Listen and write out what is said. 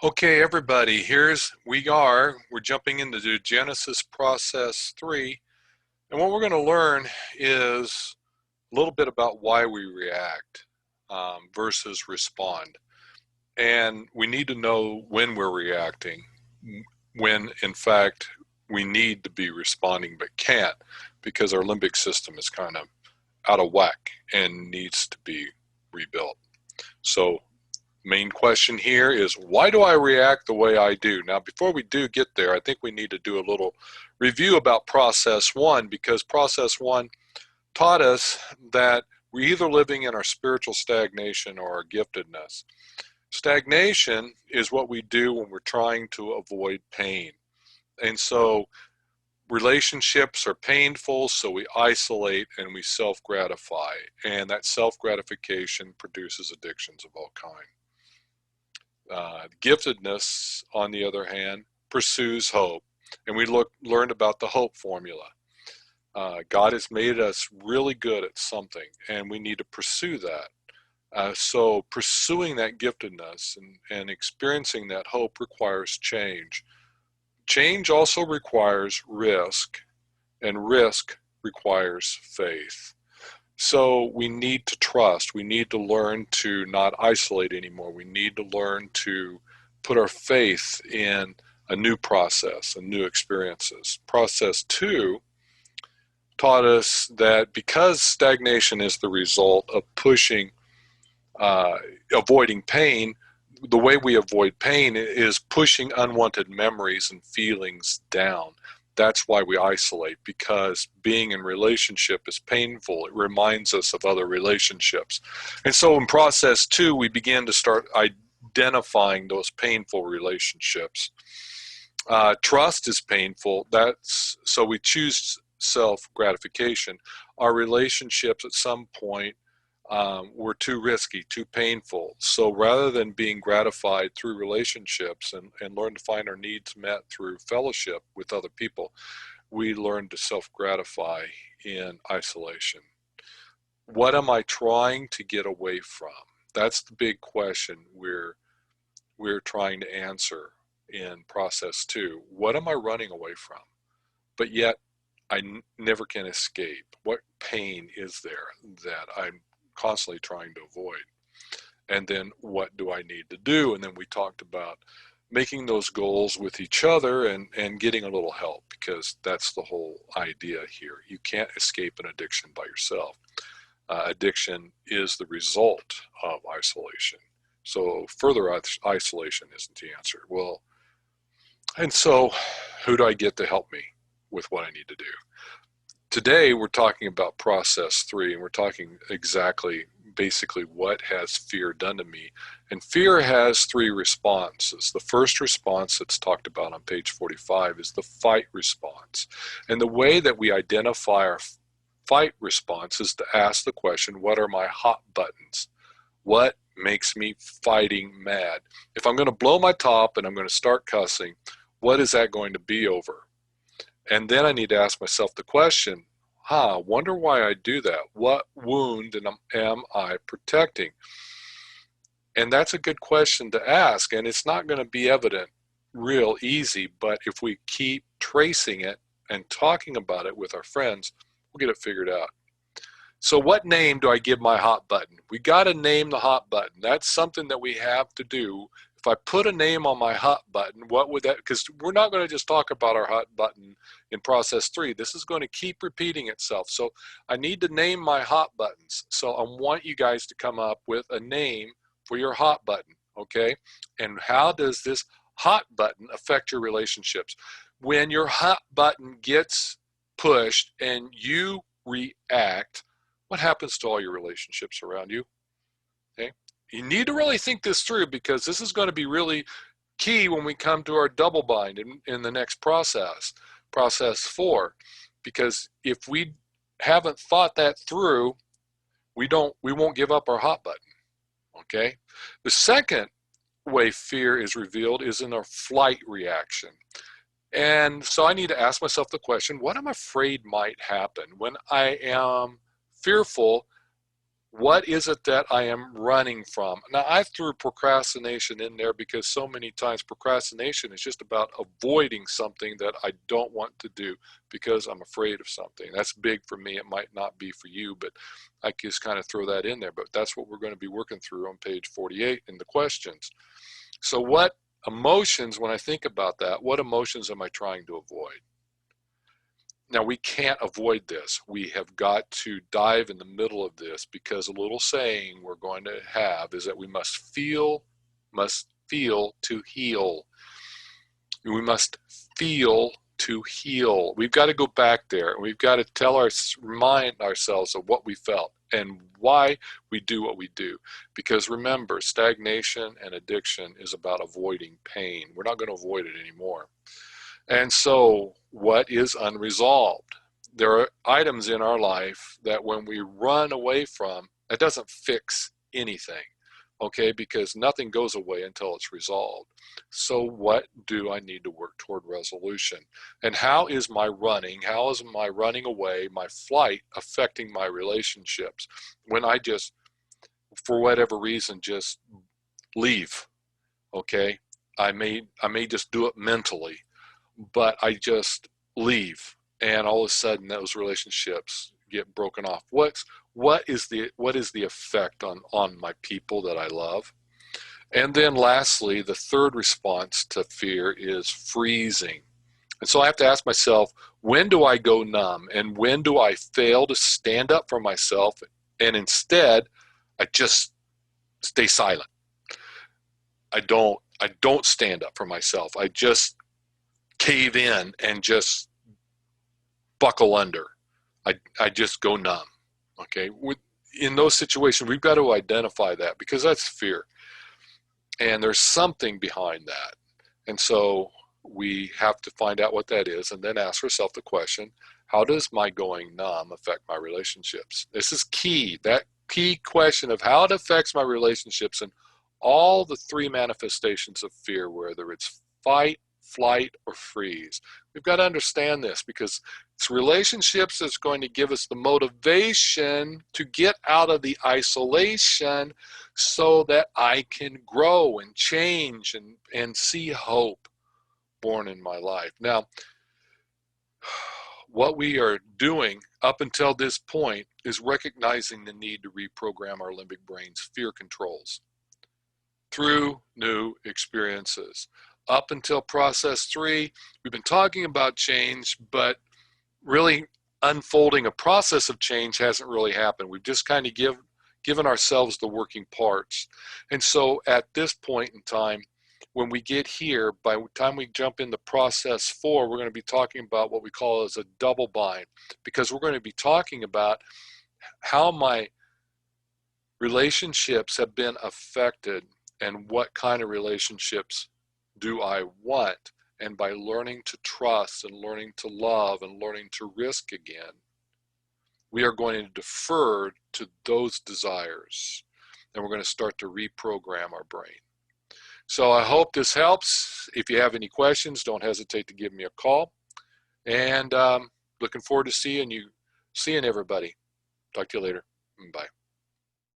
Okay, everybody, we're jumping into the Genesis process 3, and what we're going to learn is a little bit about why we react versus respond. And we need to know when we're reacting, when in fact we need to be responding but can't because our limbic system is kind of out of whack and needs to be rebuilt. So main question here is, why do I react the way I do? Now, before we do get there, I think we need to do a little review about process 1, because process 1 taught us that we're either living in our spiritual stagnation or our giftedness. Stagnation is what we do when we're trying to avoid pain. And so relationships are painful, so we isolate and we self-gratify. And that self-gratification produces addictions of all kinds. Giftedness, on the other hand, pursues hope. And we learned about the hope formula. God has made us really good at something, and we need to pursue that. So pursuing that giftedness and experiencing that hope requires change. Change also requires risk, and risk requires faith. So we need to trust. We need to learn to not isolate anymore. We need to learn to put our faith in a new process and new experiences. Process 2 taught us that because stagnation is the result of avoiding pain, the way we avoid pain is pushing unwanted memories and feelings down. That's why we isolate, because being in relationship is painful. It reminds us of other relationships. And so in process 2, we begin to start identifying those painful relationships. Trust is painful. So we choose self-gratification. Our relationships at some point were too risky, too painful. So rather than being gratified through relationships and learn to find our needs met through fellowship with other people, we learn to self-gratify in isolation. What am I trying to get away from? That's the big question we're trying to answer in process 2. What am I running away from? But yet I never can escape. What pain is there that I'm constantly trying to avoid? And then what do I need to do? And then we talked about making those goals with each other and getting a little help, because that's the whole idea here. You can't escape an addiction by yourself. Addiction is the result of isolation. So further isolation isn't the answer. Well, and so who do I get to help me with what I need to do? Today, we're talking about process 3, and we're talking basically what has fear done to me. And fear has 3 responses. The first response that's talked about on page 45 is the fight response. And the way that we identify our fight response is to ask the question, what are my hot buttons? What makes me fighting mad? If I'm going to blow my top and I'm going to start cussing, what is that going to be over? And then I need to ask myself the question, wonder why I do that. What wound am I protecting? And that's a good question to ask, and it's not going to be evident real easy, but if we keep tracing it and talking about it with our friends, we'll get it figured out. So what name do I give my hot button? We got to name the hot button. That's something that we have to do. If I put a name on my hot button, what would that, because we're not going to just talk about our hot button in process 3. This is going to keep repeating itself. So I need to name my hot buttons. So I want you guys to come up with a name for your hot button, okay? And how does this hot button affect your relationships? When your hot button gets pushed and you react, what happens to all your relationships around you? Okay, you need to really think this through, because this is going to be really key when we come to our double bind in the next process 4, because if we haven't thought that through, we won't give up our hot button. Okay, the second way fear is revealed is in our flight reaction. And so I need to ask myself the question, what I'm afraid might happen when I am fearful? What is it that I am running from? Now, I threw procrastination in there because so many times procrastination is just about avoiding something that I don't want to do because I'm afraid of something. That's big for me. It might not be for you, but I just kind of throw that in there. But that's what we're going to be working through on page 48 in the questions. So what emotions, when I think about that, what emotions am I trying to avoid? Now, we can't avoid this. We have got to dive in the middle of this, because a little saying we're going to have is that we must feel to heal. We must feel to heal. We've got to go back there, and we've got to remind ourselves of what we felt and why we do what we do. Because remember, stagnation and addiction is about avoiding pain. We're not going to avoid it anymore. And so, what is unresolved? There are items in our life that when we run away from, it doesn't fix anything, okay? Because nothing goes away until it's resolved. So what do I need to work toward resolution? And how is my running away, my flight, affecting my relationships when I just, for whatever reason, just leave, okay? I may just do it mentally, but I just leave, and all of a sudden those relationships get broken off. What is the effect on my people that I love? And then lastly, the third response to fear is freezing. And so I have to ask myself, when do I go numb, and when do I fail to stand up for myself, and instead I just stay silent? I don't stand up for myself. I just cave in and just buckle under. I just go numb. Okay, in those situations, we've got to identify that, because that's fear, and there's something behind that. And so we have to find out what that is, and then ask ourselves the question: how does my going numb affect my relationships? This is key. That key question of how it affects my relationships, and all the three manifestations of fear, whether it's fight, flight, or freeze. We've got to understand this, because it's relationships that's going to give us the motivation to get out of the isolation, so that I can grow and change and see hope born in my life. Now, what we are doing up until this point is recognizing the need to reprogram our limbic brain's fear controls through new experiences. Up until process 3, we've been talking about change, but really unfolding a process of change hasn't really happened. We've just kind of given ourselves the working parts. And so at this point in time, when we get here, by the time we jump into process 4, we're going to be talking about what we call as a double bind, because we're going to be talking about how my relationships have been affected and what kind of relationships do I want. And by learning to trust and learning to love and learning to risk again, we are going to defer to those desires, and we're going to start to reprogram our brain. So I hope this helps. If you have any questions, don't hesitate to give me a call. And looking forward to seeing everybody. Talk to you later. Bye.